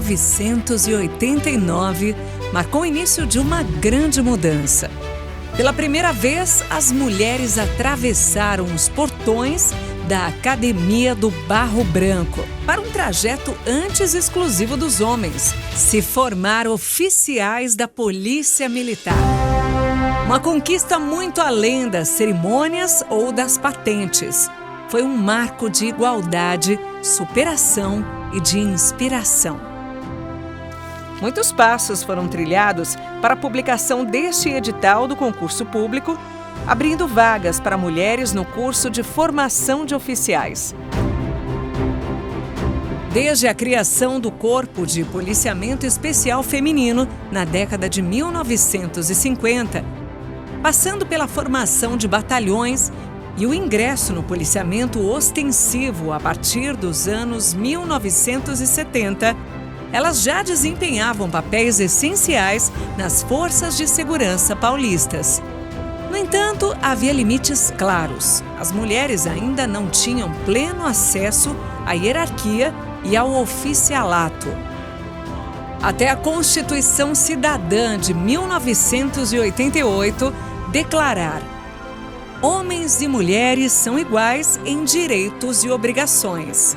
1989 marcou o início de uma grande mudança. Pela primeira vez, as mulheres atravessaram os portões da Academia do Barro Branco para um trajeto antes exclusivo dos homens, se formar oficiais da Polícia Militar. Uma conquista muito além das cerimônias ou das patentes. Foi um marco de igualdade, superação e de inspiração. Muitos passos foram trilhados para a publicação deste edital do concurso público, abrindo vagas para mulheres no curso de formação de oficiais. Desde a criação do Corpo de Policiamento Especial Feminino na década de 1950, passando pela formação de batalhões e o ingresso no policiamento ostensivo a partir dos anos 1970, elas já desempenhavam papéis essenciais nas forças de segurança paulistas. No entanto, havia limites claros. As mulheres ainda não tinham pleno acesso à hierarquia e ao oficialato. Até a Constituição Cidadã de 1988 declarar: homens e mulheres são iguais em direitos e obrigações.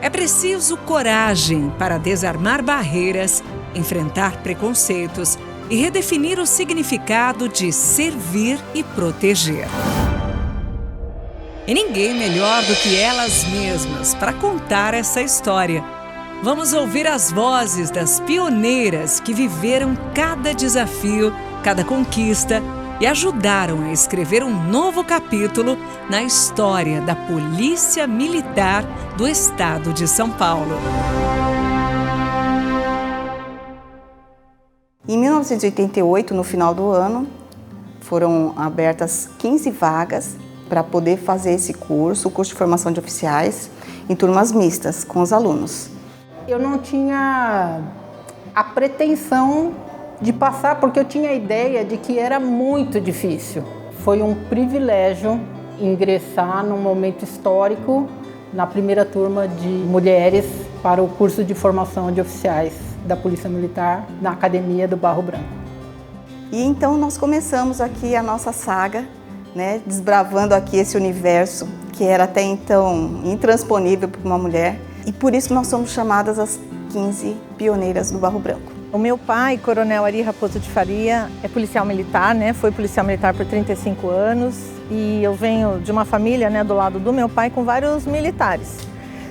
É preciso coragem para desarmar barreiras, enfrentar preconceitos e redefinir o significado de servir e proteger. E ninguém melhor do que elas mesmas para contar essa história. Vamos ouvir as vozes das pioneiras que viveram cada desafio, cada conquista e ajudaram a escrever um novo capítulo na história da Polícia Militar do Estado de São Paulo. Em 1988, no final do ano, foram abertas 15 vagas para poder fazer esse curso, o curso de formação de oficiais, em turmas mistas com os alunos. Eu não tinha a pretensão de passar, porque eu tinha a ideia de que era muito difícil. Foi um privilégio ingressar num momento histórico na primeira turma de mulheres para o curso de formação de oficiais da Polícia Militar na Academia do Barro Branco. E então nós começamos aqui a nossa saga, desbravando aqui esse universo que era até então intransponível para uma mulher, e por isso nós somos chamadas as 15 pioneiras do Barro Branco. O meu pai, Coronel Ari Raposo de Faria, é policial militar, foi policial militar por 35 anos, e eu venho de uma família, do lado do meu pai, com vários militares.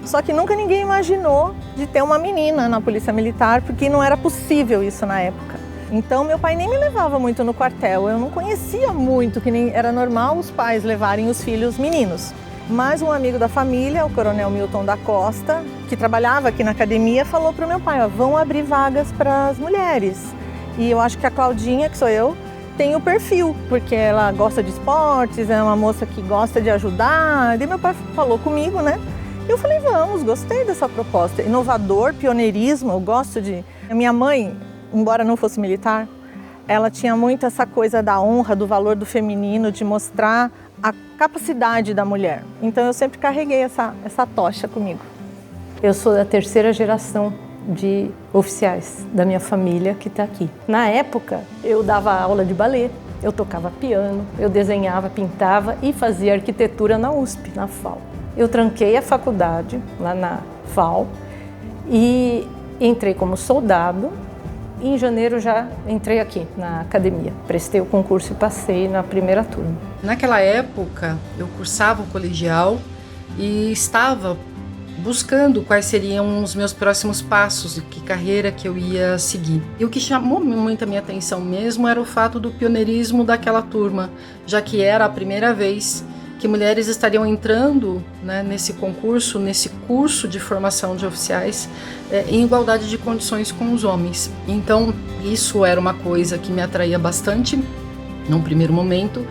Só que nunca ninguém imaginou de ter uma menina na Polícia Militar, porque não era possível isso na época. Então meu pai nem me levava muito no quartel, eu não conhecia muito, que nem era normal os pais levarem os filhos meninos. Mas um amigo da família, o Coronel Milton da Costa, que trabalhava aqui na academia, falou para o meu pai: vão abrir vagas para as mulheres. E eu acho que a Claudinha, que sou eu, tem o perfil, porque ela gosta de esportes, é uma moça que gosta de ajudar. E meu pai falou comigo, E eu falei: vamos, gostei dessa proposta. Inovador, pioneirismo, eu gosto de... A minha mãe, embora não fosse militar, ela tinha muito essa coisa da honra, do valor do feminino, de mostrar a capacidade da mulher. Então eu sempre carreguei essa tocha comigo. Eu sou da terceira geração de oficiais da minha família que está aqui. Na época, eu dava aula de balé, eu tocava piano, eu desenhava, pintava e fazia arquitetura na USP, na FAU. Eu tranquei a faculdade lá na FAU e entrei como soldado. E em janeiro já entrei aqui na academia. Prestei o concurso e passei na primeira turma. Naquela época, eu cursava o colegial e estava buscando quais seriam os meus próximos passos e que carreira que eu ia seguir. E o que chamou muito a minha atenção mesmo era o fato do pioneirismo daquela turma, já que era a primeira vez que mulheres estariam entrando nesse concurso, nesse curso de formação de oficiais, em igualdade de condições com os homens. Então, isso era uma coisa que me atraía bastante, num primeiro momento,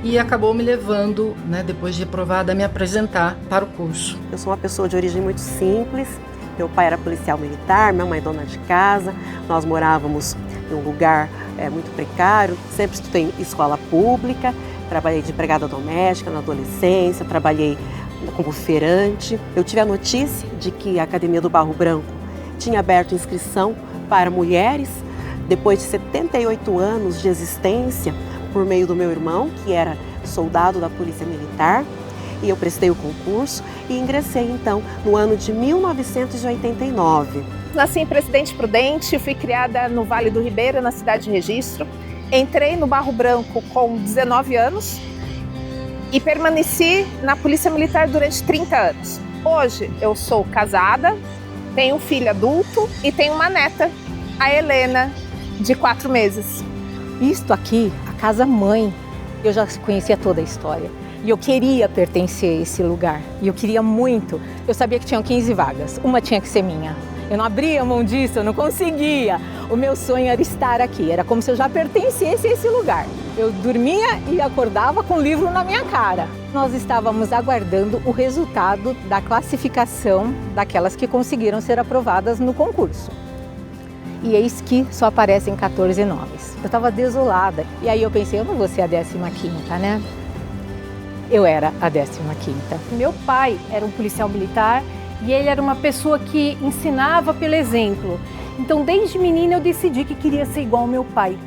e acabou me levando, depois de aprovada, a me apresentar para o curso. Eu sou uma pessoa de origem muito simples. Meu pai era policial militar, minha mãe dona de casa. Nós morávamos em um lugar muito precário, sempre estudei em escola pública. Trabalhei de empregada doméstica na adolescência, trabalhei como feirante. Eu tive a notícia de que a Academia do Barro Branco tinha aberto inscrição para mulheres. Depois de 78 anos de existência, por meio do meu irmão, que era soldado da Polícia Militar, e eu prestei o concurso e ingressei então no ano de 1989. Nasci em Presidente Prudente, fui criada no Vale do Ribeira, na cidade de Registro. Entrei no Barro Branco com 19 anos e permaneci na Polícia Militar durante 30 anos. Hoje eu sou casada, tenho um filho adulto e tenho uma neta, a Helena, de 4 meses. Isto aqui, a casa-mãe, eu já conhecia toda a história. E eu queria pertencer a esse lugar. E eu queria muito. Eu sabia que tinham 15 vagas. Uma tinha que ser minha. Eu não abria mão disso, eu não conseguia. O meu sonho era estar aqui. Era como se eu já pertencesse a esse lugar. Eu dormia e acordava com o livro na minha cara. Nós estávamos aguardando o resultado da classificação daquelas que conseguiram ser aprovadas no concurso. E eis que só aparecem 14 nomes. Eu estava desolada. E aí eu pensei, eu não vou ser a 15ª, né? Eu era a 15ª. Meu pai era um policial militar e ele era uma pessoa que ensinava pelo exemplo. Então, desde menina, eu decidi que queria ser igual ao meu pai.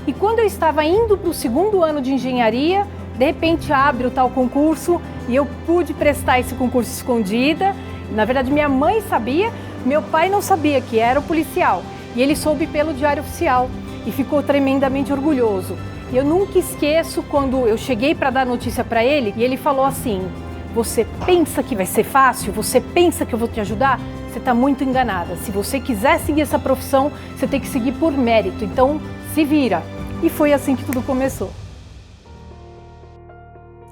E quando eu estava indo para o 2º ano de engenharia, de repente abre o tal concurso e eu pude prestar esse concurso escondida. Na verdade, minha mãe sabia, meu pai não sabia que era o policial. E ele soube pelo Diário Oficial e ficou tremendamente orgulhoso. E eu nunca esqueço quando eu cheguei para dar notícia para ele e ele falou assim: você pensa que vai ser fácil? Você pensa que eu vou te ajudar? Você está muito enganada. Se você quiser seguir essa profissão, você tem que seguir por mérito. Então, se vira. E foi assim que tudo começou.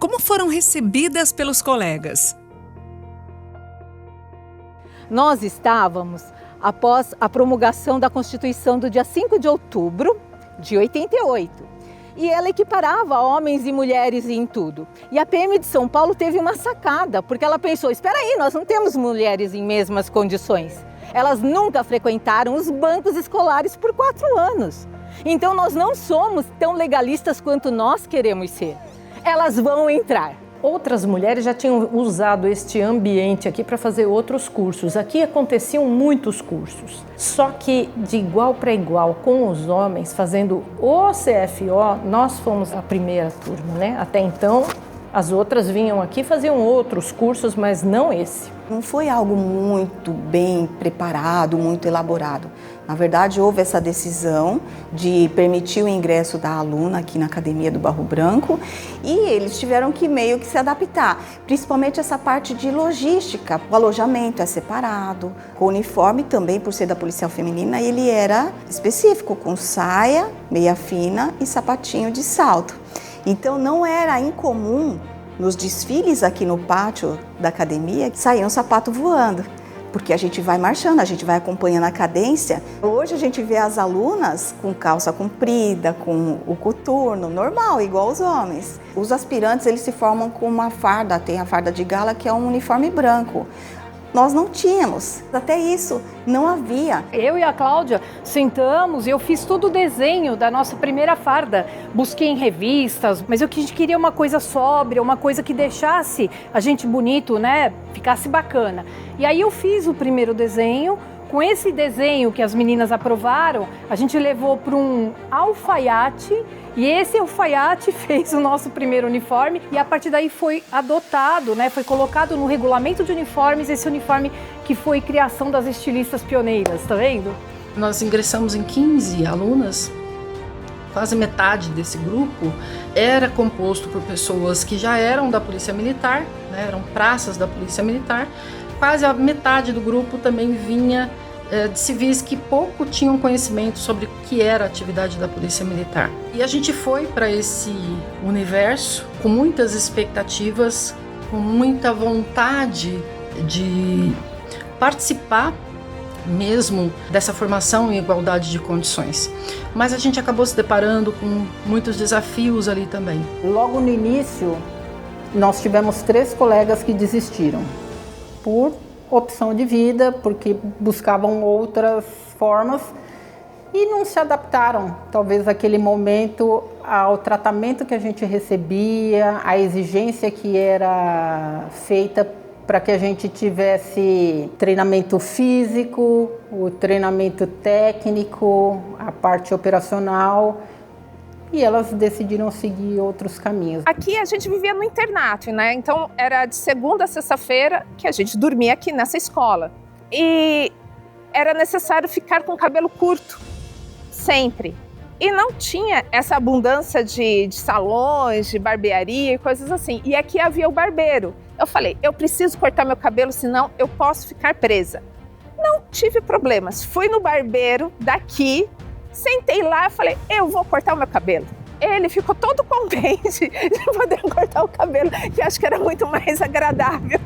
Como foram recebidas pelos colegas? Nós estávamos após a promulgação da Constituição do dia 5 de outubro de 88. E ela equiparava homens e mulheres em tudo. E a PM de São Paulo teve uma sacada, porque ela pensou, espera aí, nós não temos mulheres em mesmas condições. Elas nunca frequentaram os bancos escolares por 4 anos. Então nós não somos tão legalistas quanto nós queremos ser. Elas vão entrar. Outras mulheres já tinham usado este ambiente aqui para fazer outros cursos. Aqui aconteciam muitos cursos, só que de igual para igual com os homens, fazendo o CFO, nós fomos a primeira turma, né? Até então, as outras vinham aqui e faziam outros cursos, mas não esse. Não foi algo muito bem preparado, muito elaborado. Na verdade, houve essa decisão de permitir o ingresso da aluna aqui na Academia do Barro Branco e eles tiveram que meio que se adaptar, principalmente essa parte de logística. O alojamento é separado, o uniforme também, por ser da policial feminina, ele era específico, com saia, meia fina e sapatinho de salto. Então não era incomum nos desfiles aqui no pátio da academia sair um sapato voando. Porque a gente vai marchando, a gente vai acompanhando a cadência. Hoje a gente vê as alunas com calça comprida, com o coturno, normal, igual os homens. Os aspirantes, eles se formam com uma farda, tem a farda de gala, que é um uniforme branco. Nós não tínhamos, até isso não havia. Eu e a Cláudia sentamos e eu fiz todo o desenho da nossa primeira farda. Busquei em revistas, mas eu queria uma coisa sóbria, uma coisa que deixasse a gente bonito, né? Ficasse bacana. E aí eu fiz o primeiro desenho. Com esse desenho que as meninas aprovaram, a gente levou para um alfaiate e esse alfaiate fez o nosso primeiro uniforme e a partir daí foi adotado, né? Foi colocado no regulamento de uniformes esse uniforme que foi criação das estilistas pioneiras, tá vendo? Nós ingressamos em 15 alunas, quase metade desse grupo era composto por pessoas que já eram da Polícia Militar, né? Eram praças da Polícia Militar. Quase a metade do grupo também vinha de civis que pouco tinham conhecimento sobre o que era a atividade da Polícia Militar. E a gente foi para esse universo com muitas expectativas, com muita vontade de participar mesmo dessa formação em igualdade de condições. Mas a gente acabou se deparando com muitos desafios ali também. Logo no início, nós tivemos 3 colegas que desistiram. Por opção de vida, porque buscavam outras formas e não se adaptaram, talvez naquele momento, ao tratamento que a gente recebia, à exigência que era feita para que a gente tivesse treinamento físico, o treinamento técnico, a parte operacional, e elas decidiram seguir outros caminhos. Aqui a gente vivia no internato, né? Então era de segunda a sexta-feira que a gente dormia aqui nessa escola. E era necessário ficar com o cabelo curto, sempre. E não tinha essa abundância de salões, de barbearia e coisas assim. E aqui havia o barbeiro. Eu falei, eu preciso cortar meu cabelo, senão eu posso ficar presa. Não tive problemas. Fui no barbeiro daqui, sentei lá e falei, eu vou cortar o meu cabelo. Ele ficou todo contente de poder cortar o cabelo, que acho que era muito mais agradável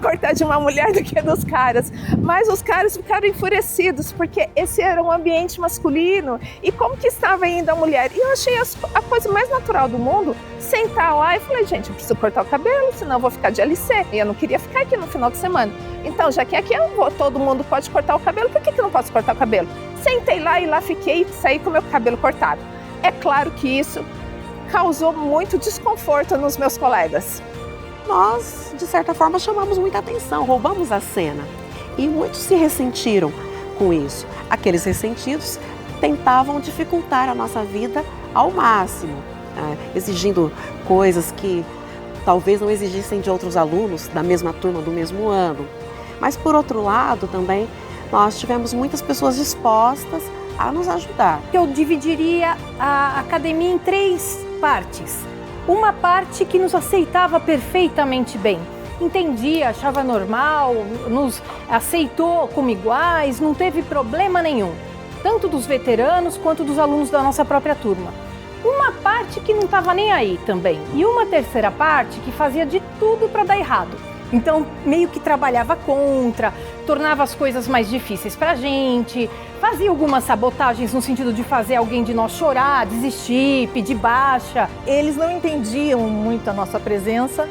cortar de uma mulher do que dos caras. Mas os caras ficaram enfurecidos, porque esse era um ambiente masculino e como que estava ainda a mulher. E eu achei a coisa mais natural do mundo, sentar lá e falei, gente, eu preciso cortar o cabelo, senão eu vou ficar de LC. E eu não queria ficar aqui no final de semana. Então, já que aqui todo mundo pode cortar o cabelo, por que eu não posso cortar o cabelo? Sentei lá e lá fiquei e saí com o meu cabelo cortado. É claro que isso causou muito desconforto nos meus colegas. Nós, de certa forma, chamamos muita atenção, roubamos a cena. E muitos se ressentiram com isso. Aqueles ressentidos tentavam dificultar a nossa vida ao máximo, exigindo coisas que talvez não exigissem de outros alunos da mesma turma, do mesmo ano. Mas, por outro lado, também, nós tivemos muitas pessoas dispostas a nos ajudar. Eu dividiria a academia em 3 partes. Uma parte que nos aceitava perfeitamente bem, entendia, achava normal, nos aceitou como iguais, não teve problema nenhum, tanto dos veteranos quanto dos alunos da nossa própria turma. Uma parte que não estava nem aí também, e uma terceira parte que fazia de tudo para dar errado. Então, meio que trabalhava contra, tornava as coisas mais difíceis para a gente, fazia algumas sabotagens no sentido de fazer alguém de nós chorar, desistir, pedir baixa. Eles não entendiam muito a nossa presença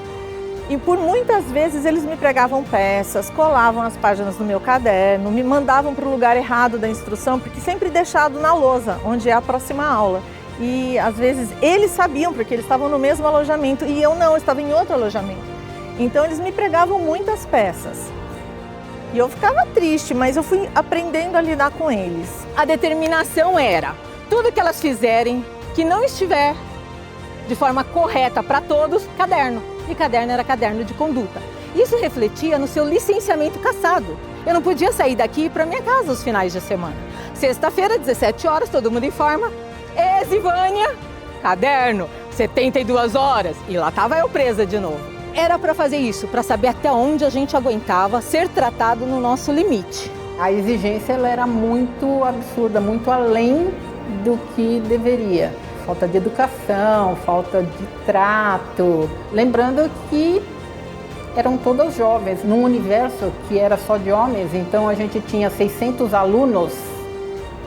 e por muitas vezes eles me pregavam peças, colavam as páginas no meu caderno, me mandavam para o lugar errado da instrução, porque sempre deixado na lousa, onde é a próxima aula. E às vezes eles sabiam, porque eles estavam no mesmo alojamento e eu não, eu estava em outro alojamento. Então eles me pregavam muitas peças. E eu ficava triste, mas eu fui aprendendo a lidar com eles. A determinação era, tudo que elas fizerem que não estiver de forma correta para todos, caderno. E caderno era caderno de conduta. Isso refletia no seu licenciamento cassado. Eu não podia sair daqui para minha casa aos finais de semana. Sexta-feira, 17 horas, todo mundo informa. Zivânia, caderno, 72 horas. E lá estava eu presa de novo. Era para fazer isso, para saber até onde a gente aguentava ser tratado no nosso limite. A exigência ela era muito absurda, muito além do que deveria. Falta de educação, falta de trato. Lembrando que eram todas jovens, num universo que era só de homens, então a gente tinha 600 alunos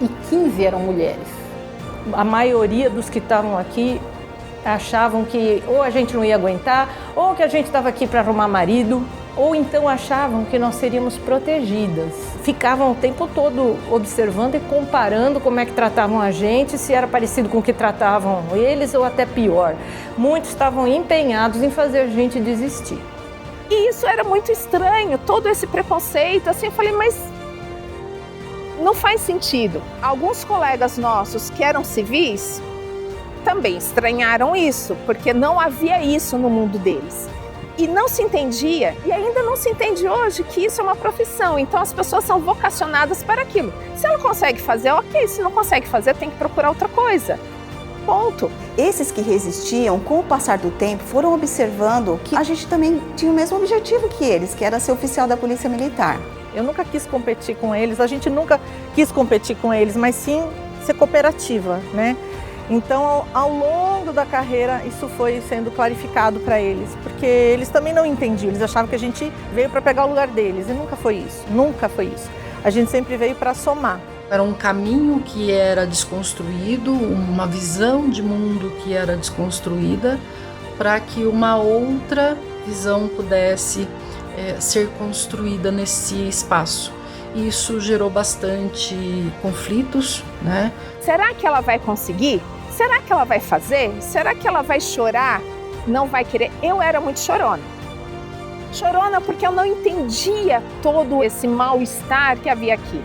e 15 eram mulheres. A maioria dos que estavam aqui achavam que ou a gente não ia aguentar, ou que a gente estava aqui para arrumar marido, ou então achavam que nós seríamos protegidas. Ficavam o tempo todo observando e comparando como é que tratavam a gente, se era parecido com o que tratavam eles ou até pior. Muitos estavam empenhados em fazer a gente desistir. E isso era muito estranho, todo esse preconceito, assim, eu falei, mas não faz sentido. Alguns colegas nossos que eram civis também estranharam isso, porque não havia isso no mundo deles. E não se entendia, e ainda não se entende hoje, que isso é uma profissão. Então as pessoas são vocacionadas para aquilo. Se ela consegue fazer, ok. Se não consegue fazer, tem que procurar outra coisa. Ponto. Esses que resistiam, com o passar do tempo, foram observando que a gente também tinha o mesmo objetivo que eles, que era ser oficial da Polícia Militar. Eu nunca quis competir com eles, a gente nunca quis competir com eles, mas sim ser cooperativa, né? Então, ao longo da carreira, isso foi sendo clarificado para eles, porque eles também não entendiam, eles achavam que a gente veio para pegar o lugar deles, e nunca foi isso, nunca foi isso. A gente sempre veio para somar. Era um caminho que era desconstruído, uma visão de mundo que era desconstruída, para que uma outra visão pudesse ser construída nesse espaço. Isso gerou bastante conflitos, né? Será que ela vai conseguir? Será que ela vai fazer? Será que ela vai chorar? Não vai querer? Eu era muito chorona. Chorona porque eu não entendia todo esse mal-estar que havia aqui.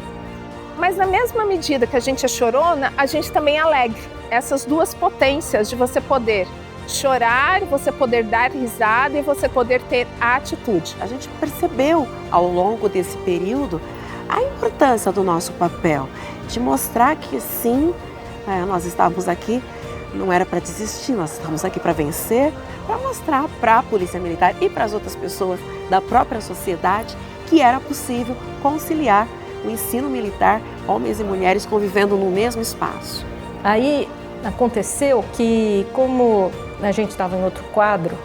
Mas na mesma medida que a gente é chorona, a gente também é alegre. Essas duas potências de você poder chorar, você poder dar risada e você poder ter a atitude. A gente percebeu ao longo desse período a importância do nosso papel, de mostrar que sim, nós estávamos aqui, não era para desistir, nós estamos aqui para vencer, para mostrar para a Polícia Militar e para as outras pessoas da própria sociedade que era possível conciliar o ensino militar, homens e mulheres convivendo no mesmo espaço. Aí aconteceu que, como a gente estava em outro quadro,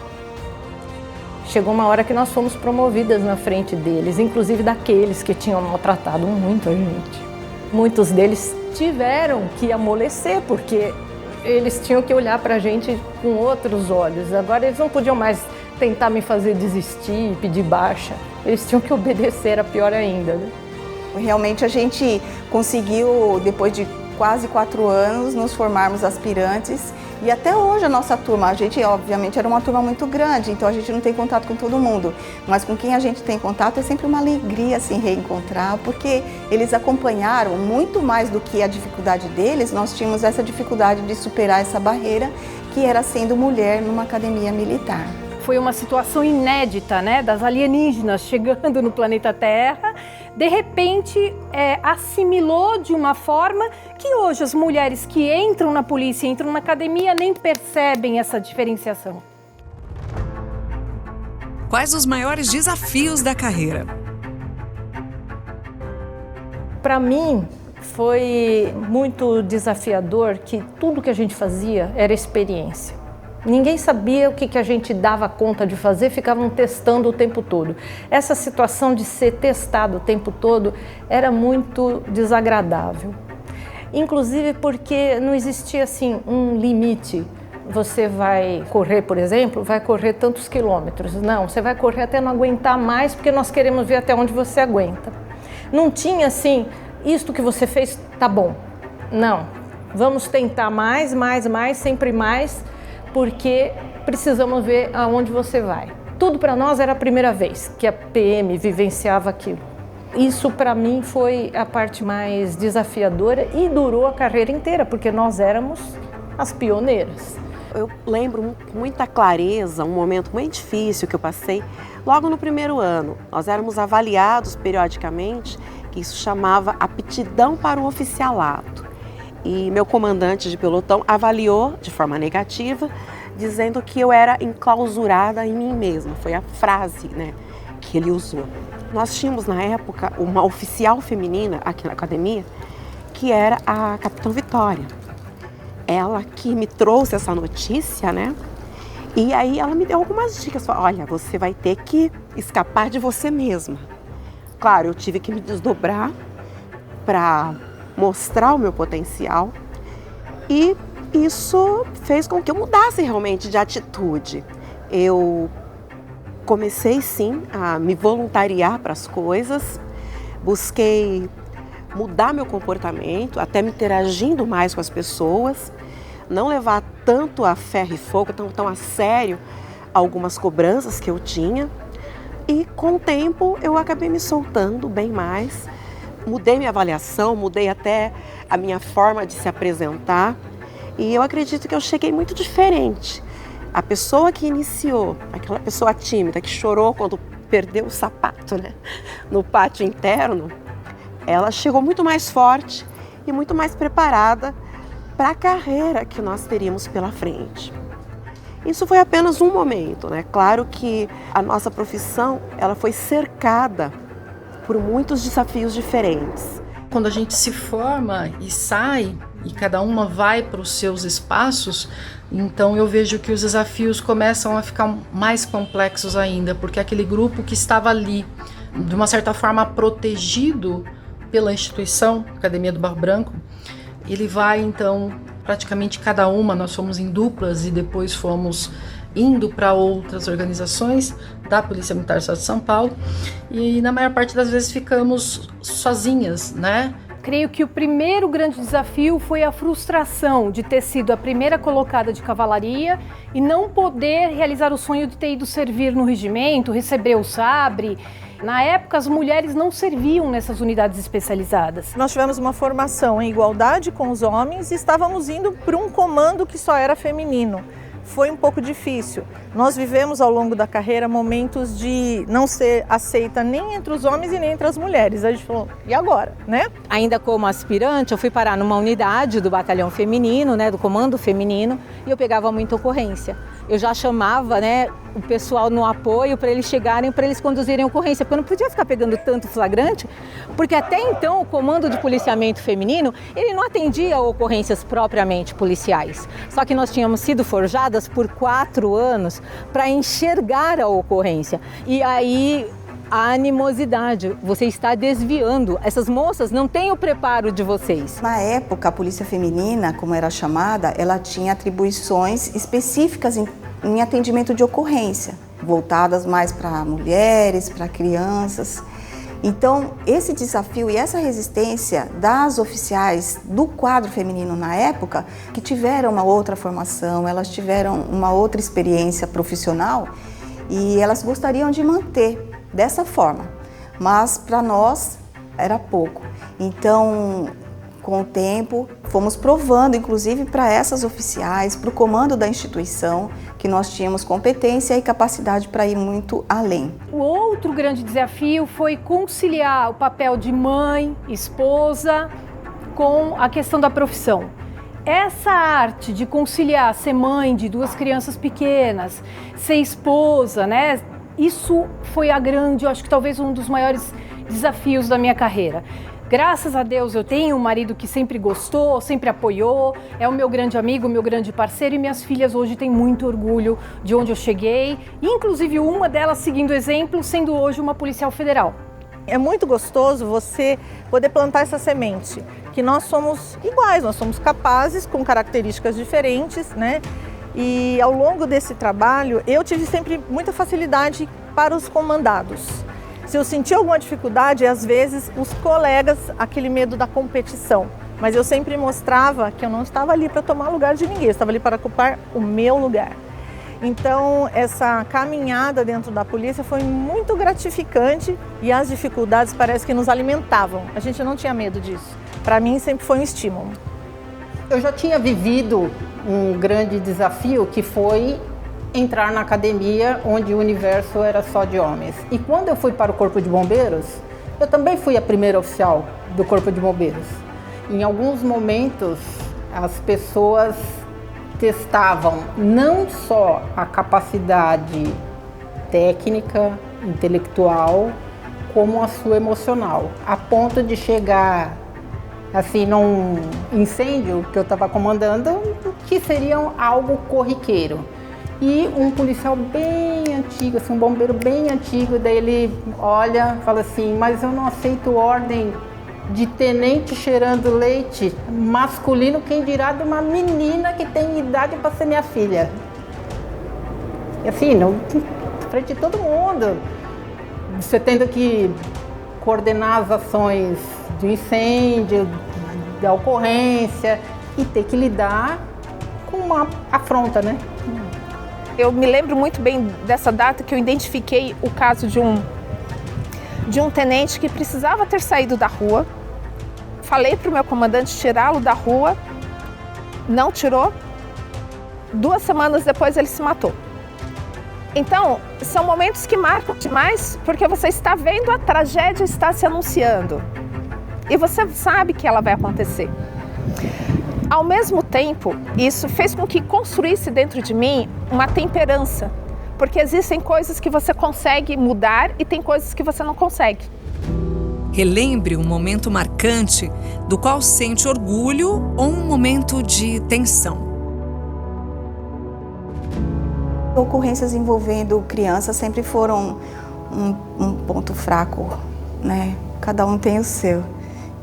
chegou uma hora que nós fomos promovidas na frente deles, inclusive daqueles que tinham maltratado muito a gente. Muitos deles tiveram que amolecer, porque eles tinham que olhar para a gente com outros olhos. Agora eles não podiam mais tentar me fazer desistir, pedir baixa. Eles tinham que obedecer, era pior ainda, né? Realmente a gente conseguiu, depois de quase 4 anos, nos formarmos aspirantes. E até hoje a nossa turma, a gente obviamente era uma turma muito grande, então a gente não tem contato com todo mundo. Mas com quem a gente tem contato é sempre uma alegria assim, reencontrar, porque eles acompanharam muito mais do que a dificuldade deles. Nós tínhamos essa dificuldade de superar essa barreira, que era sendo mulher numa academia militar. Foi uma situação inédita, né, das alienígenas chegando no planeta Terra. De repente, assimilou de uma forma que hoje as mulheres que entram na polícia, entram na academia, nem percebem essa diferenciação. Quais os maiores desafios da carreira? Para mim, foi muito desafiador que tudo que a gente fazia era experiência. Ninguém sabia o que a gente dava conta de fazer, ficavam testando o tempo todo. Essa situação de ser testado o tempo todo era muito desagradável. Inclusive porque não existia assim um limite. Você vai correr, por exemplo, vai correr tantos quilômetros. Não, você vai correr até não aguentar mais, porque nós queremos ver até onde você aguenta. Não tinha assim, isto que você fez tá bom. Não, vamos tentar mais, sempre mais, porque precisamos ver aonde você vai. Tudo para nós era a primeira vez que a PM vivenciava aquilo. Isso para mim foi a parte mais desafiadora e durou a carreira inteira, porque nós éramos as pioneiras. Eu lembro com muita clareza um momento muito difícil que eu passei logo no primeiro ano. Nós éramos avaliados periodicamente, que isso chamava aptidão para o oficialato. E meu comandante de pelotão avaliou de forma negativa, dizendo que eu era enclausurada em mim mesma. Foi a frase, né, que ele usou. Nós tínhamos na época uma oficial feminina aqui na academia, que era a Capitã Vitória. Ela que me trouxe essa notícia, né? E aí ela me deu algumas dicas. Falou, olha, você vai ter que escapar de você mesma. Claro, eu tive que me desdobrar para mostrar o meu potencial, e isso fez com que eu mudasse realmente de atitude. Eu comecei sim a me voluntariar para as coisas, busquei mudar meu comportamento, até me interagindo mais com as pessoas, não levar tanto a ferro e fogo, tão a sério algumas cobranças que eu tinha, e com o tempo eu acabei me soltando bem mais. Mudei minha avaliação, mudei até a minha forma de se apresentar, e eu acredito que eu cheguei muito diferente. A pessoa que iniciou, aquela pessoa tímida que chorou quando perdeu o sapato, né, no pátio interno, ela chegou muito mais forte e muito mais preparada para a carreira que nós teríamos pela frente. Isso foi apenas um momento, né? Claro que a nossa profissão ela foi cercada por muitos desafios diferentes. Quando a gente se forma e sai, e cada uma vai para os seus espaços, então eu vejo que os desafios começam a ficar mais complexos ainda, porque aquele grupo que estava ali, de uma certa forma protegido pela instituição, Academia do Barro Branco, ele vai então, praticamente cada uma, nós fomos em duplas e depois fomos indo para outras organizações da Polícia Militar do Estado de São Paulo, e na maior parte das vezes ficamos sozinhas, né? Creio que o primeiro grande desafio foi a frustração de ter sido a primeira colocada de cavalaria e não poder realizar o sonho de ter ido servir no regimento, receber o sabre. Na época, as mulheres não serviam nessas unidades especializadas. Nós tivemos uma formação em igualdade com os homens e estávamos indo para um comando que só era feminino. Foi um pouco difícil. Nós vivemos ao longo da carreira momentos de não ser aceita nem entre os homens e nem entre as mulheres. A gente falou, e agora, né? Ainda como aspirante, eu fui parar numa unidade do batalhão feminino, né, do comando feminino, e eu pegava muita ocorrência. Eu já chamava, né, o pessoal no apoio para eles chegarem, para eles conduzirem a ocorrência, porque eu não podia ficar pegando tanto flagrante, porque até então o comando de policiamento feminino, ele não atendia ocorrências propriamente policiais. Só que nós tínhamos sido forjadas por 4 anos para enxergar a ocorrência. E aí a animosidade, você está desviando. Essas moças não têm o preparo de vocês. Na época, a polícia feminina, como era chamada, ela tinha atribuições específicas em atendimento de ocorrência, voltadas mais para mulheres, para crianças. Então, esse desafio e essa resistência das oficiais do quadro feminino na época, que tiveram uma outra formação, elas tiveram uma outra experiência profissional e elas gostariam de manter dessa forma, mas para nós era pouco. Então, com o tempo, fomos provando, inclusive para essas oficiais, para o comando da instituição, que nós tínhamos competência e capacidade para ir muito além. O outro grande desafio foi conciliar o papel de mãe, esposa, com a questão da profissão. Essa arte de conciliar ser mãe de 2 crianças pequenas, ser esposa, né? Isso foi eu acho que talvez um dos maiores desafios da minha carreira. Graças a Deus eu tenho um marido que sempre gostou, sempre apoiou, é o meu grande amigo, meu grande parceiro, e minhas filhas hoje têm muito orgulho de onde eu cheguei, inclusive uma delas seguindo o exemplo, sendo hoje uma policial federal. É muito gostoso você poder plantar essa semente, que nós somos iguais, nós somos capazes, com características diferentes, né? E ao longo desse trabalho, eu tive sempre muita facilidade para os comandados. Se eu sentia alguma dificuldade, às vezes os colegas, aquele medo da competição. Mas eu sempre mostrava que eu não estava ali para tomar lugar de ninguém, eu estava ali para ocupar o meu lugar. Então, essa caminhada dentro da polícia foi muito gratificante e as dificuldades parece que nos alimentavam. A gente não tinha medo disso. Para mim, sempre foi um estímulo. Eu já tinha vivido um grande desafio que foi entrar na academia onde o universo era só de homens. E quando eu fui para o Corpo de Bombeiros, eu também fui a primeira oficial do Corpo de Bombeiros. Em alguns momentos, as pessoas testavam não só a capacidade técnica, intelectual, como a sua emocional, a ponto de chegar assim num incêndio que eu estava comandando, que seria algo corriqueiro. E um policial bem antigo, assim, um bombeiro bem antigo, daí ele olha e fala assim, mas eu não aceito ordem de tenente cheirando leite masculino, quem dirá de uma menina que tem idade para ser minha filha. E assim, não, frente de todo mundo, você tendo que coordenar as ações de incêndio, da ocorrência e ter que lidar com uma afronta, né? Eu me lembro muito bem dessa data que eu identifiquei o caso de um tenente que precisava ter saído da rua. Falei para o meu comandante tirá-lo da rua, não tirou. 2 semanas depois ele se matou. Então, são momentos que marcam demais porque você está vendo a tragédia está se anunciando e você sabe que ela vai acontecer. Ao mesmo tempo, isso fez com que construísse dentro de mim uma temperança, porque existem coisas que você consegue mudar e tem coisas que você não consegue. Relembre um momento marcante do qual sente orgulho ou um momento de tensão. Ocorrências envolvendo crianças sempre foram um ponto fraco, né? Cada um tem o seu.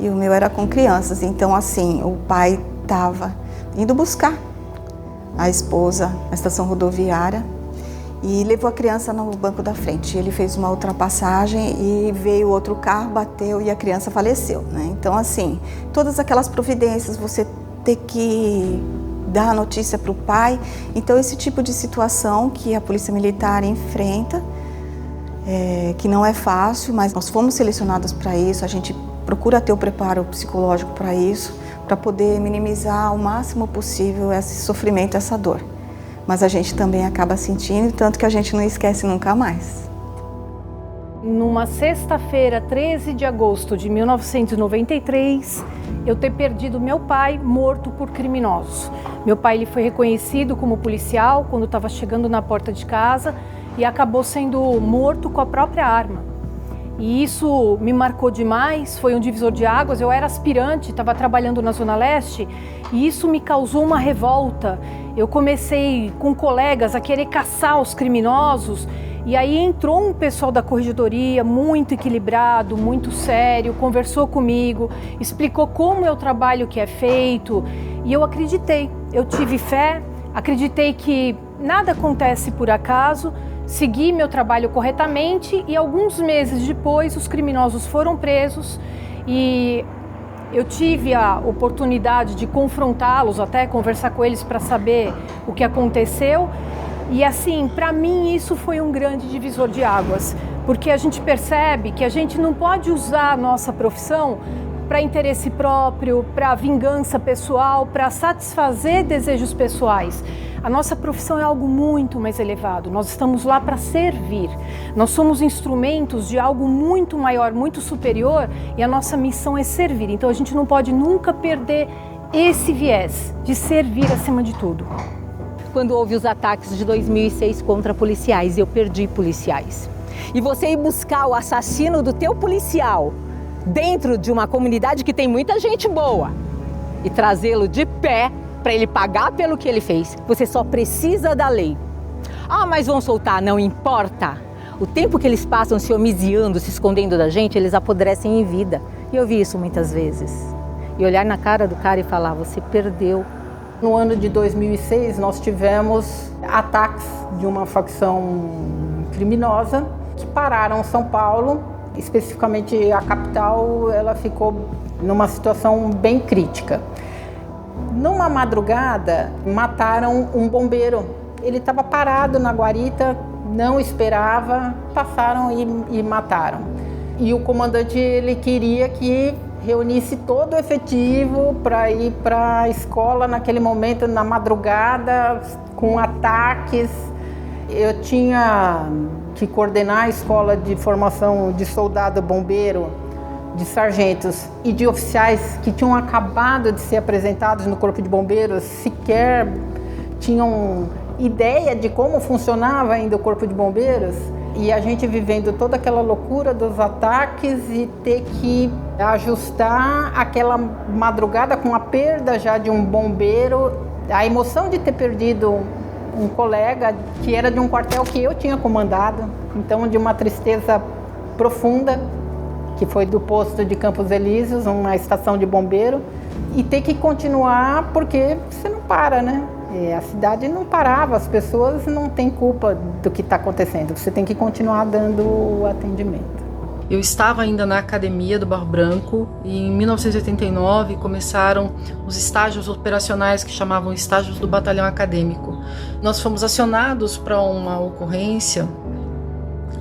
E o meu era com crianças, então assim, o pai estava indo buscar a esposa na estação rodoviária e levou a criança no banco da frente. Ele fez uma ultrapassagem e veio outro carro, bateu e a criança faleceu, né? Então, assim, todas aquelas providências, você ter que dar a notícia para o pai. Então, esse tipo de situação que a Polícia Militar enfrenta, que não é fácil, mas nós fomos selecionados para isso, a gente procura ter o preparo psicológico para isso, para poder minimizar ao máximo possível esse sofrimento, essa dor. Mas a gente também acaba sentindo, tanto que a gente não esquece nunca mais. Numa sexta-feira, 13 de agosto de 1993, eu ter perdido meu pai morto por criminosos. Meu pai ele foi reconhecido como policial quando estava chegando na porta de casa e acabou sendo morto com a própria arma. E isso me marcou demais, foi um divisor de águas. Eu era aspirante, estava trabalhando na Zona Leste e isso me causou uma revolta. Eu comecei com colegas a querer caçar os criminosos e aí entrou um pessoal da corregedoria muito equilibrado, muito sério, conversou comigo, explicou como é o trabalho que é feito e eu acreditei. Eu tive fé, acreditei que nada acontece por acaso. Segui meu trabalho corretamente e alguns meses depois os criminosos foram presos e eu tive a oportunidade de confrontá-los, até conversar com eles para saber o que aconteceu. E assim, para mim isso foi um grande divisor de águas, porque a gente percebe que a gente não pode usar a nossa profissão para interesse próprio, para vingança pessoal, para satisfazer desejos pessoais. A nossa profissão é algo muito mais elevado, nós estamos lá para servir. Nós somos instrumentos de algo muito maior, muito superior e a nossa missão é servir. Então a gente não pode nunca perder esse viés de servir acima de tudo. Quando houve os ataques de 2006 contra policiais, eu perdi policiais. E você ir buscar o assassino do teu policial dentro de uma comunidade que tem muita gente boa e trazê-lo de pé para ele pagar pelo que ele fez, você só precisa da lei. Ah, mas vão soltar, não importa. O tempo que eles passam se homiziando, se escondendo da gente, eles apodrecem em vida. E eu vi isso muitas vezes. E olhar na cara do cara e falar, você perdeu. No ano de 2006, nós tivemos ataques de uma facção criminosa que pararam São Paulo, especificamente a capital, ela ficou numa situação bem crítica. Numa madrugada, mataram um bombeiro. Ele estava parado na guarita, não esperava, passaram e mataram. E o comandante ele queria que reunisse todo o efetivo para ir para a escola naquele momento, na madrugada, com ataques. Eu tinha que coordenar a escola de formação de soldado bombeiro, de sargentos e de oficiais que tinham acabado de ser apresentados no Corpo de Bombeiros, sequer tinham ideia de como funcionava ainda o Corpo de Bombeiros. E a gente vivendo toda aquela loucura dos ataques e ter que ajustar aquela madrugada com a perda já de um bombeiro, a emoção de ter perdido um colega que era de um quartel que eu tinha comandado, então de uma tristeza profunda, que foi do posto de Campos Elíseos, uma estação de bombeiro, e ter que continuar porque você não para, né? A cidade não parava, as pessoas não têm culpa do que está acontecendo, você tem que continuar dando o atendimento. Eu estava ainda na academia do Barro Branco e em 1989 começaram os estágios operacionais que chamavam estágios do batalhão acadêmico. Nós fomos acionados para uma ocorrência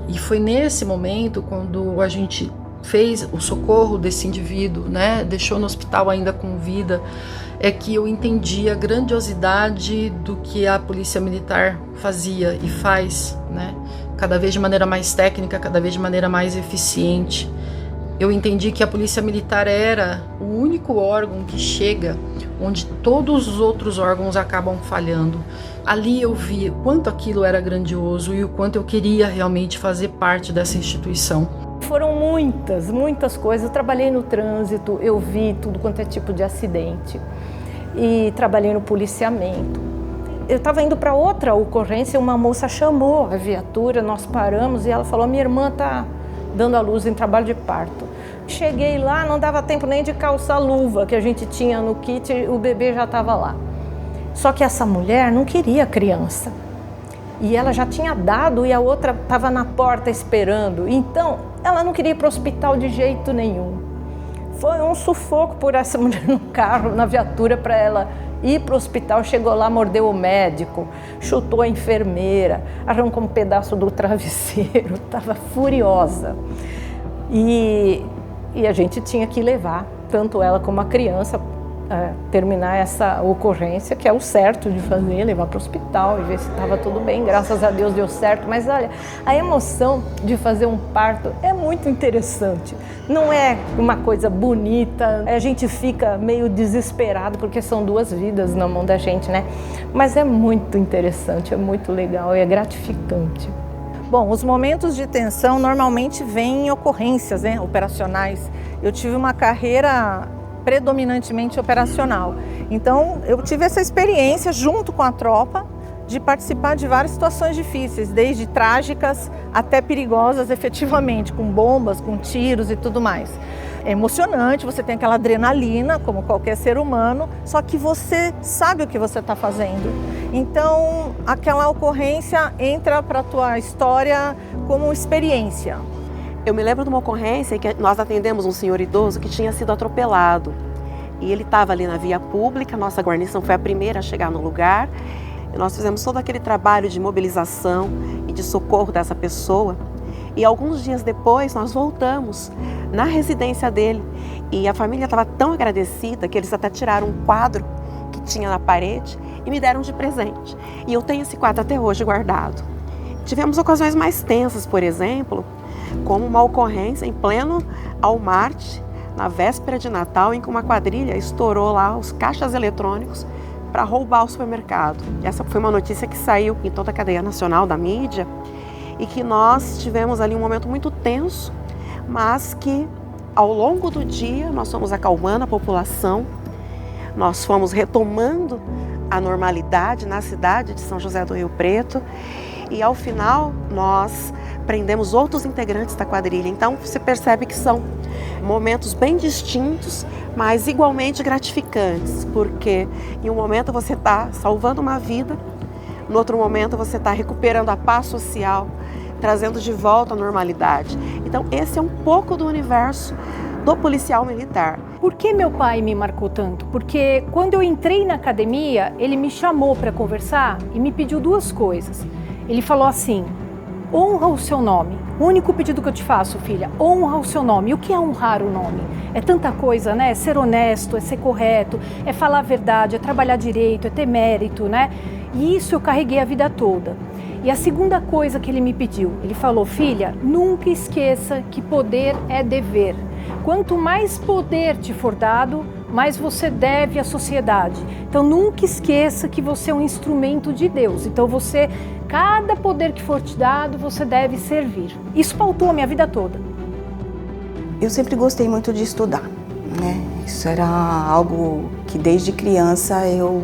e foi nesse momento quando a gente fez o socorro desse indivíduo, né, deixou no hospital ainda com vida, é que eu entendi a grandiosidade do que a Polícia Militar fazia e faz, né, cada vez de maneira mais técnica, cada vez de maneira mais eficiente. Eu entendi que a Polícia Militar era o único órgão que chega onde todos os outros órgãos acabam falhando. Ali eu vi o quanto aquilo era grandioso e o quanto eu queria realmente fazer parte dessa instituição. Foram muitas coisas. Eu trabalhei no trânsito, eu vi tudo quanto é tipo de acidente e trabalhei no policiamento. Eu estava indo para outra ocorrência, uma moça chamou a viatura, nós paramos e ela falou, minha irmã está dando à luz em trabalho de parto. Cheguei lá, não dava tempo nem de calçar a luva que a gente tinha no kit, o bebê já estava lá. Só que essa mulher não queria criança. e ela já tinha dado e a outra estava na porta esperando. Então, ela não queria ir para o hospital de jeito nenhum. Foi um sufoco por essa mulher no carro, na viatura, para ela ir para o hospital. Chegou lá, mordeu o médico, chutou a enfermeira, arrancou um pedaço do travesseiro, estava furiosa. E a gente tinha que levar, tanto ela como a criança, terminar essa ocorrência, que é o certo de fazer, levar para o hospital e ver se estava tudo bem. Graças a Deus deu certo, mas olha, a emoção de fazer um parto é muito interessante. Não é uma coisa bonita, a gente fica meio desesperado porque são 2 vidas na mão da gente, né? Mas é muito interessante, é muito legal e é gratificante. Bom, os momentos de tensão normalmente vêm em ocorrências, né, operacionais. Eu tive uma carreira predominantemente operacional. Então, eu tive essa experiência junto com a tropa de participar de várias situações difíceis, desde trágicas até perigosas efetivamente, com bombas, com tiros e tudo mais. É emocionante, você tem aquela adrenalina, como qualquer ser humano, só que você sabe o que você está fazendo. Então, aquela ocorrência entra para a tua história como experiência. Eu me lembro de uma ocorrência em que nós atendemos um senhor idoso que tinha sido atropelado. E ele estava ali na via pública, nossa guarnição foi a primeira a chegar no lugar. E nós fizemos todo aquele trabalho de mobilização e de socorro dessa pessoa. E alguns dias depois nós voltamos na residência dele. E a família estava tão agradecida que eles até tiraram um quadro que tinha na parede e me deram de presente. E eu tenho esse quadro até hoje guardado. Tivemos ocasiões mais tensas, por exemplo, como uma ocorrência em pleno Walmart, na véspera de Natal, em que uma quadrilha estourou lá os caixas eletrônicos para roubar o supermercado. Essa foi uma notícia que saiu em toda a cadeia nacional da mídia e que nós tivemos ali um momento muito tenso, mas que ao longo do dia nós fomos acalmando a população, nós fomos retomando a normalidade na cidade de São José do Rio Preto e ao final nós prendemos outros integrantes da quadrilha. Então você percebe que são momentos bem distintos, mas igualmente gratificantes, porque em um momento você está salvando uma vida, no outro momento você está recuperando a paz social, trazendo de volta a normalidade. Então esse é um pouco do universo do policial militar. Por que meu pai me marcou tanto? Porque quando eu entrei na academia, ele me chamou para conversar e me pediu 2 coisas. Ele falou assim: honra o seu nome. O único pedido que eu te faço, filha, honra o seu nome. E o que é honrar o nome? É tanta coisa, né? É ser honesto, é ser correto, é falar a verdade, é trabalhar direito, é ter mérito, né? E isso eu carreguei a vida toda. E a segunda coisa que ele me pediu, ele falou: filha, nunca esqueça que poder é dever. Quanto mais poder te for dado, mais você deve à sociedade. Então nunca esqueça que você é um instrumento de Deus. Então cada poder que for te dado, você deve servir. Isso pautou a minha vida toda. Eu sempre gostei muito de estudar, né? Isso era algo que desde criança eu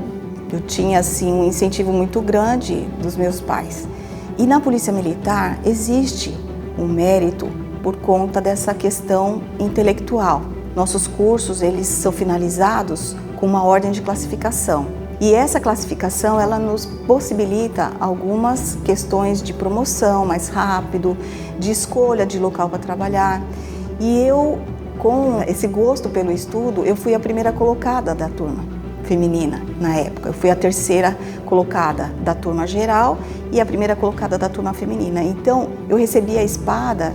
tinha assim um incentivo muito grande dos meus pais. E na Polícia Militar existe um mérito por conta dessa questão intelectual. Nossos cursos, eles são finalizados com uma ordem de classificação. E essa classificação, ela nos possibilita algumas questões de promoção mais rápido, de escolha de local para trabalhar. E eu, com esse gosto pelo estudo, eu fui a primeira colocada da turma feminina na época. Eu fui a terceira colocada da turma geral e a primeira colocada da turma feminina. Então, eu recebi a espada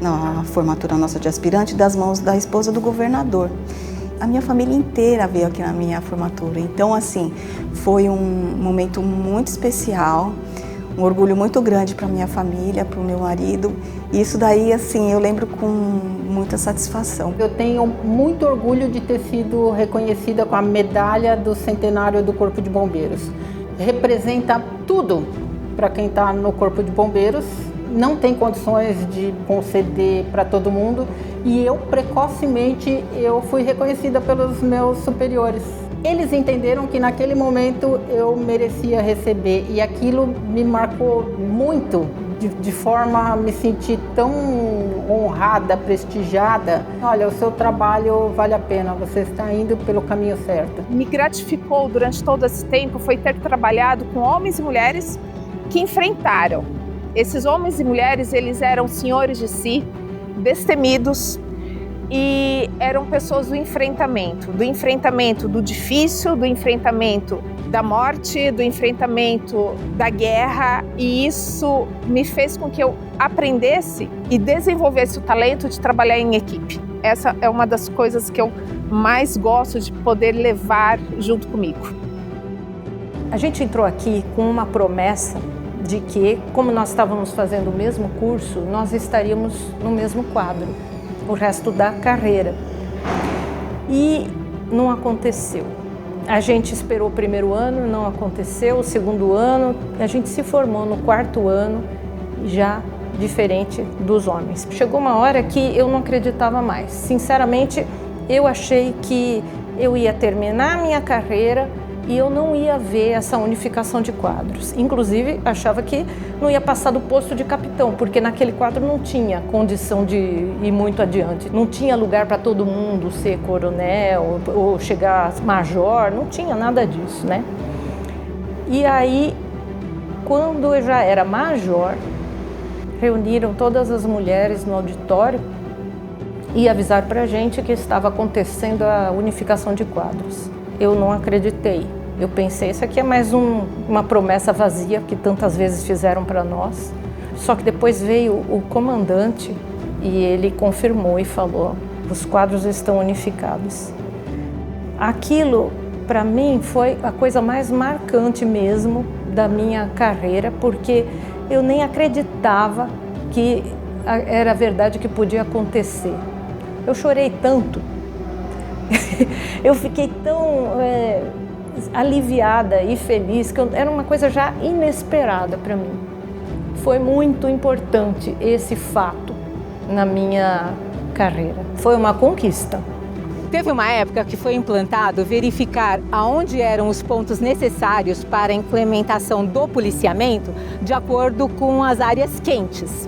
na formatura nossa de aspirante das mãos da esposa do governador. A minha família inteira veio aqui na minha formatura. Então, assim, foi um momento muito especial, um orgulho muito grande para minha família, para o meu marido. E isso daí, assim, eu lembro com muita satisfação. Eu tenho muito orgulho de ter sido reconhecida com a medalha do centenário do Corpo de Bombeiros. Representa tudo para quem está no Corpo de Bombeiros. Não tem condições de conceder para todo mundo e eu precocemente fui reconhecida pelos meus superiores. Eles entenderam que naquele momento eu merecia receber e aquilo me marcou muito, de forma a me sentir tão honrada, prestigiada. Olha, o seu trabalho vale a pena, você está indo pelo caminho certo. Me gratificou durante todo esse tempo foi ter trabalhado com homens e mulheres que enfrentaram. Esses homens e mulheres, eles eram senhores de si, destemidos, e eram pessoas do enfrentamento do difícil, do enfrentamento da morte, do enfrentamento da guerra, e isso me fez com que eu aprendesse e desenvolvesse o talento de trabalhar em equipe. Essa é uma das coisas que eu mais gosto de poder levar junto comigo. A gente entrou aqui com uma promessa de que, como nós estávamos fazendo o mesmo curso, nós estaríamos no mesmo quadro o resto da carreira. E não aconteceu. A gente esperou o primeiro ano, não aconteceu. O segundo ano, a gente se formou no quarto ano, já diferente dos homens. Chegou uma hora que eu não acreditava mais. Sinceramente, eu achei que eu ia terminar a minha carreira e eu não ia ver essa unificação de quadros. Inclusive, achava que não ia passar do posto de capitão, porque naquele quadro não tinha condição de ir muito adiante. Não tinha lugar para todo mundo ser coronel ou chegar major, não tinha nada disso, né? E aí, quando eu já era major, reuniram todas as mulheres no auditório e avisaram para a gente que estava acontecendo a unificação de quadros. Eu não acreditei. Eu pensei, isso aqui é mais uma promessa vazia que tantas vezes fizeram para nós. Só que depois veio o comandante e ele confirmou e falou: os quadros estão unificados. Aquilo, para mim, foi a coisa mais marcante mesmo da minha carreira, porque eu nem acreditava que era verdade que podia acontecer. Eu chorei tanto. Eu fiquei tão aliviada e feliz, que era uma coisa já inesperada para mim. Foi muito importante esse fato na minha carreira. Foi uma conquista. Teve uma época que foi implantado verificar aonde eram os pontos necessários para a implementação do policiamento de acordo com as áreas quentes.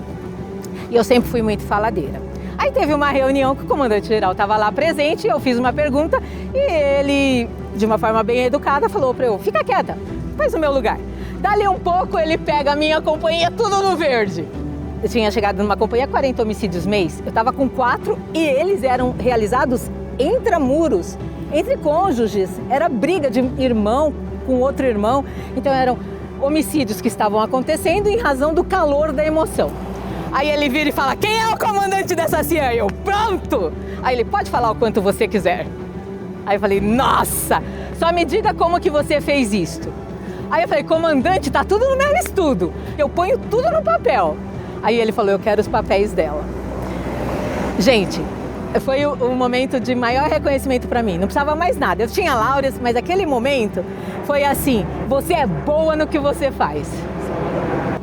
E eu sempre fui muito faladeira. Aí teve uma reunião que o comandante-geral estava lá presente, eu fiz uma pergunta e ele, de uma forma bem educada, falou para eu: fica quieta, faz o meu lugar. Dali um pouco ele pega a minha companhia tudo no verde. Eu tinha chegado numa companhia 40 homicídios mês, eu estava com 4 e eles eram realizados intramuros, entre cônjuges, era briga de irmão com outro irmão, então eram homicídios que estavam acontecendo em razão do calor da emoção. Aí ele vira e fala: quem é o comandante dessa CIA? Eu: pronto! Aí ele: pode falar o quanto você quiser. Aí eu falei: nossa, só me diga como que você fez isto. Aí eu falei: comandante, tá tudo no meu estudo, eu ponho tudo no papel. Aí ele falou: eu quero os papéis dela. Gente, foi o momento de maior reconhecimento para mim, não precisava mais nada. Eu tinha laureas, mas aquele momento foi assim: você é boa no que você faz.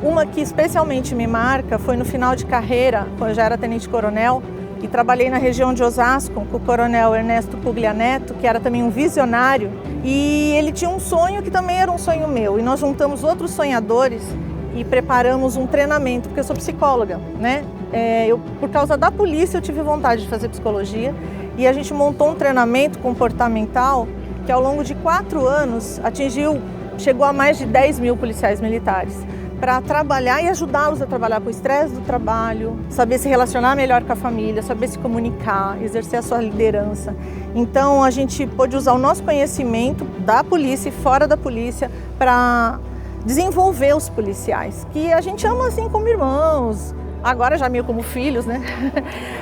Uma que especialmente me marca foi no final de carreira, quando eu já era tenente-coronel, e trabalhei na região de Osasco com o coronel Ernesto Puglia Neto, que era também um visionário, e ele tinha um sonho que também era um sonho meu, e nós juntamos outros sonhadores e preparamos um treinamento, porque eu sou psicóloga, né? Por causa da polícia eu tive vontade de fazer psicologia, e a gente montou um treinamento comportamental que ao longo de 4 anos chegou a mais de 10 mil policiais militares, para trabalhar e ajudá-los a trabalhar com o estresse do trabalho, saber se relacionar melhor com a família, saber se comunicar, exercer a sua liderança. Então a gente pôde usar o nosso conhecimento da polícia e fora da polícia para desenvolver os policiais, que a gente ama assim como irmãos, agora já meio como filhos, né?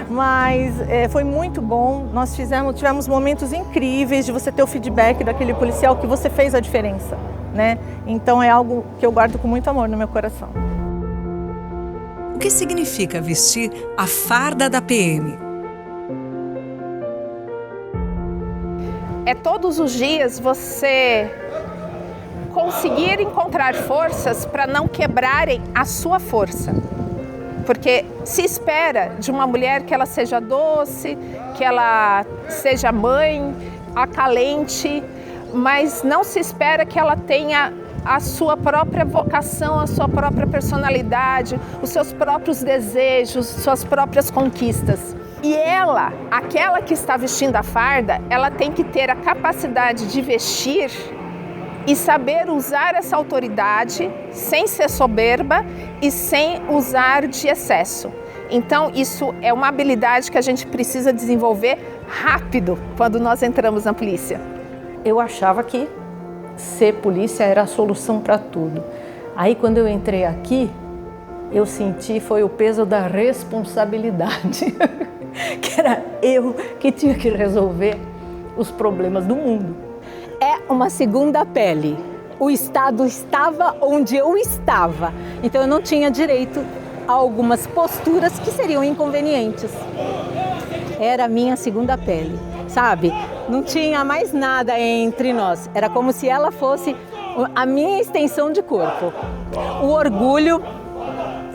Mas foi muito bom, nós tivemos momentos incríveis de você ter o feedback daquele policial que você fez a diferença, né? Então é algo que eu guardo com muito amor no meu coração. O que significa vestir a farda da PM? É todos os dias você conseguir encontrar forças para não quebrarem a sua força. Porque se espera de uma mulher que ela seja doce, que ela seja mãe, acalente, mas não se espera que ela tenha a sua própria vocação, a sua própria personalidade, os seus próprios desejos, suas próprias conquistas. E ela, aquela que está vestindo a farda, ela tem que ter a capacidade de vestir e saber usar essa autoridade sem ser soberba e sem usar de excesso. Então, isso é uma habilidade que a gente precisa desenvolver rápido quando nós entramos na polícia. Eu achava que ser polícia era a solução para tudo. Aí, quando eu entrei aqui, eu senti foi o peso da responsabilidade, que era eu que tinha que resolver os problemas do mundo. É uma segunda pele. O Estado estava onde eu estava, então eu não tinha direito a algumas posturas que seriam inconvenientes. Era a minha segunda pele, sabe? Não tinha mais nada entre nós. Era como se ela fosse a minha extensão de corpo. O orgulho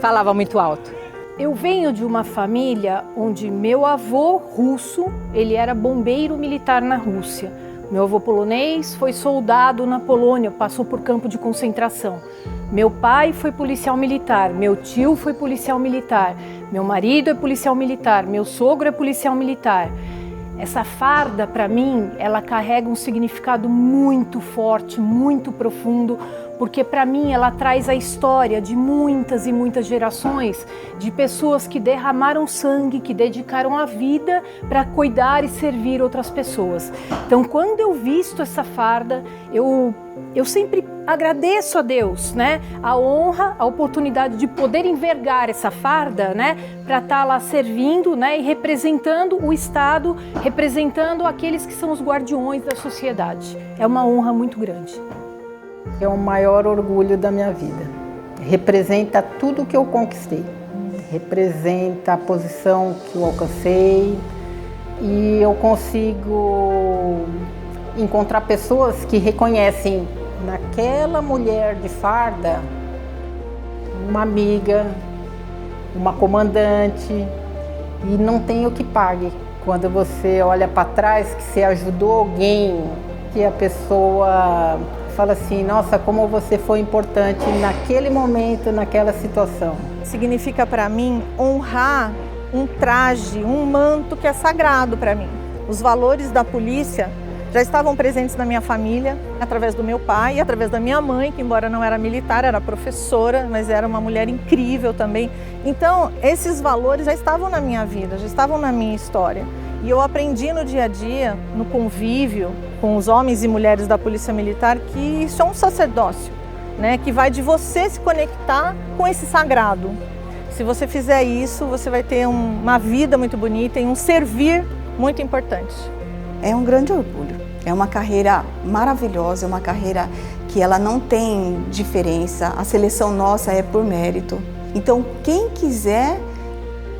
falava muito alto. Eu venho de uma família onde meu avô russo, ele era bombeiro militar na Rússia. Meu avô polonês foi soldado na Polônia, passou por campo de concentração. Meu pai foi policial militar, meu tio foi policial militar, meu marido é policial militar, meu sogro é policial militar. Essa farda, para mim, ela carrega um significado muito forte, muito profundo, porque para mim ela traz a história de muitas e muitas gerações de pessoas que derramaram sangue, que dedicaram a vida para cuidar e servir outras pessoas. Então, quando eu visto essa farda, eu sempre agradeço a Deus, né? A honra, a oportunidade de poder envergar essa farda, né? Para estar lá servindo, né? E representando o Estado, representando aqueles que são os guardiões da sociedade. É uma honra muito grande. É o maior orgulho da minha vida. Representa tudo que eu conquistei. Representa a posição que eu alcancei e eu consigo encontrar pessoas que reconhecem naquela mulher de farda uma amiga, uma comandante, e não tem o que pague. Quando você olha para trás que você ajudou alguém, que a pessoa fala assim, nossa, como você foi importante naquele momento, naquela situação. Significa para mim honrar um traje, um manto que é sagrado para mim. Os valores da polícia já estavam presentes na minha família, através do meu pai e através da minha mãe, que embora não era militar, era professora, mas era uma mulher incrível também. Então, esses valores já estavam na minha vida, já estavam na minha história. E eu aprendi no dia a dia, no convívio com os homens e mulheres da Polícia Militar, que isso é um sacerdócio, né? Que vai de você se conectar com esse sagrado. Se você fizer isso, você vai ter uma vida muito bonita e um servir muito importante. É um grande orgulho. É uma carreira maravilhosa, é uma carreira que ela não tem diferença. A seleção nossa é por mérito. Então, quem quiser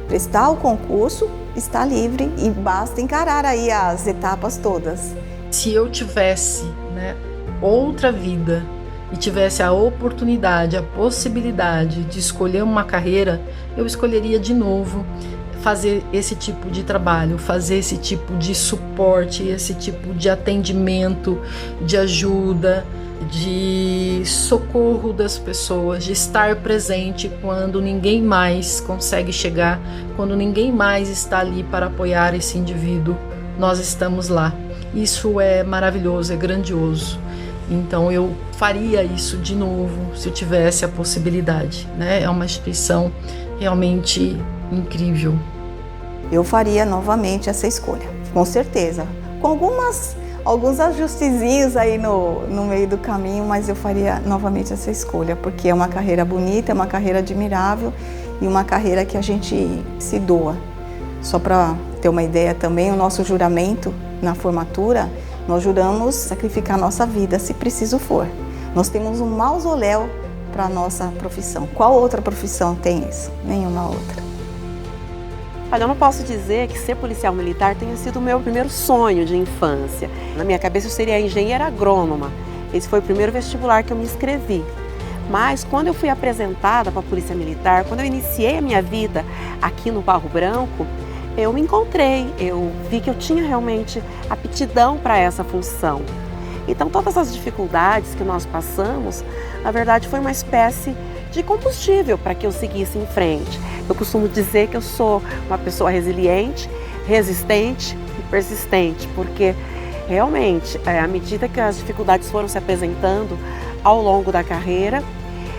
prestar o concurso está livre e basta encarar aí as etapas todas. Se eu tivesse, outra vida e tivesse a oportunidade, a possibilidade de escolher uma carreira, eu escolheria de novo fazer esse tipo de trabalho, fazer esse tipo de suporte, esse tipo de atendimento, de ajuda, de socorro das pessoas, de estar presente quando ninguém mais consegue chegar, quando ninguém mais está ali para apoiar esse indivíduo. Nós estamos lá. Isso é maravilhoso, é grandioso. Então eu faria isso de novo se eu tivesse a possibilidade, É uma instituição realmente incrível. Eu faria novamente essa escolha, com certeza. Com alguns ajustezinhos aí no meio do caminho, mas eu faria novamente essa escolha, porque é uma carreira bonita, é uma carreira admirável e uma carreira que a gente se doa. Só para ter uma ideia também, o nosso juramento na formatura, nós juramos sacrificar nossa vida, se preciso for. Nós temos um mausoléu para a nossa profissão. Qual outra profissão tem isso? Nenhuma outra. Olha, eu não posso dizer que ser policial militar tenha sido o meu primeiro sonho de infância. Na minha cabeça eu seria engenheira agrônoma. Esse foi o primeiro vestibular que eu me inscrevi. Mas quando eu fui apresentada para a Polícia Militar, quando eu iniciei a minha vida aqui no Barro Branco, eu me encontrei, eu vi que eu tinha realmente aptidão para essa função. Então todas as dificuldades que nós passamos, na verdade foi uma espécie de combustível para que eu seguisse em frente. Eu costumo dizer que eu sou uma pessoa resiliente, resistente e persistente, porque Realmente, à medida que as dificuldades foram se apresentando ao longo da carreira,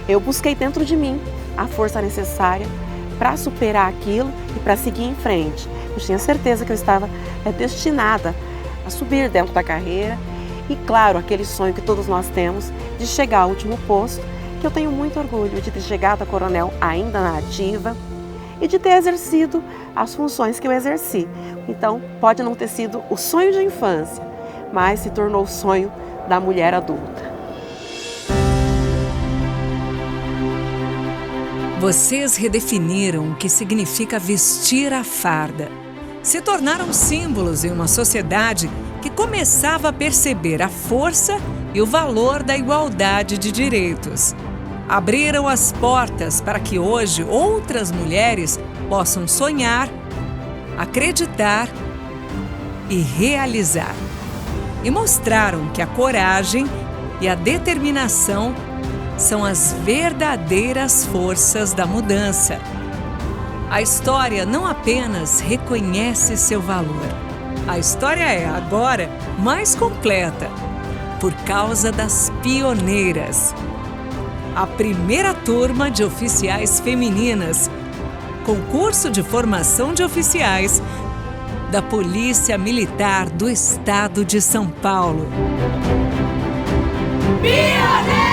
eu busquei dentro de mim a força necessária para superar aquilo e para seguir em frente. Eu tinha certeza que eu estava destinada a subir dentro da carreira e, claro, aquele sonho que todos nós temos de chegar ao último posto, que eu tenho muito orgulho de ter chegado a coronel ainda na ativa e de ter exercido as funções que eu exerci. Então, pode não ter sido o sonho de infância, mas se tornou o sonho da mulher adulta. Vocês redefiniram o que significa vestir a farda. Se tornaram símbolos em uma sociedade que começava a perceber a força e o valor da igualdade de direitos. Abriram as portas para que hoje outras mulheres possam sonhar, acreditar e realizar. E mostraram que a coragem e a determinação são as verdadeiras forças da mudança. A história não apenas reconhece seu valor. A história é, agora, mais completa, por causa das pioneiras. A primeira turma de oficiais femininas, concurso de formação de oficiais da Polícia Militar do Estado de São Paulo. Pioneiras!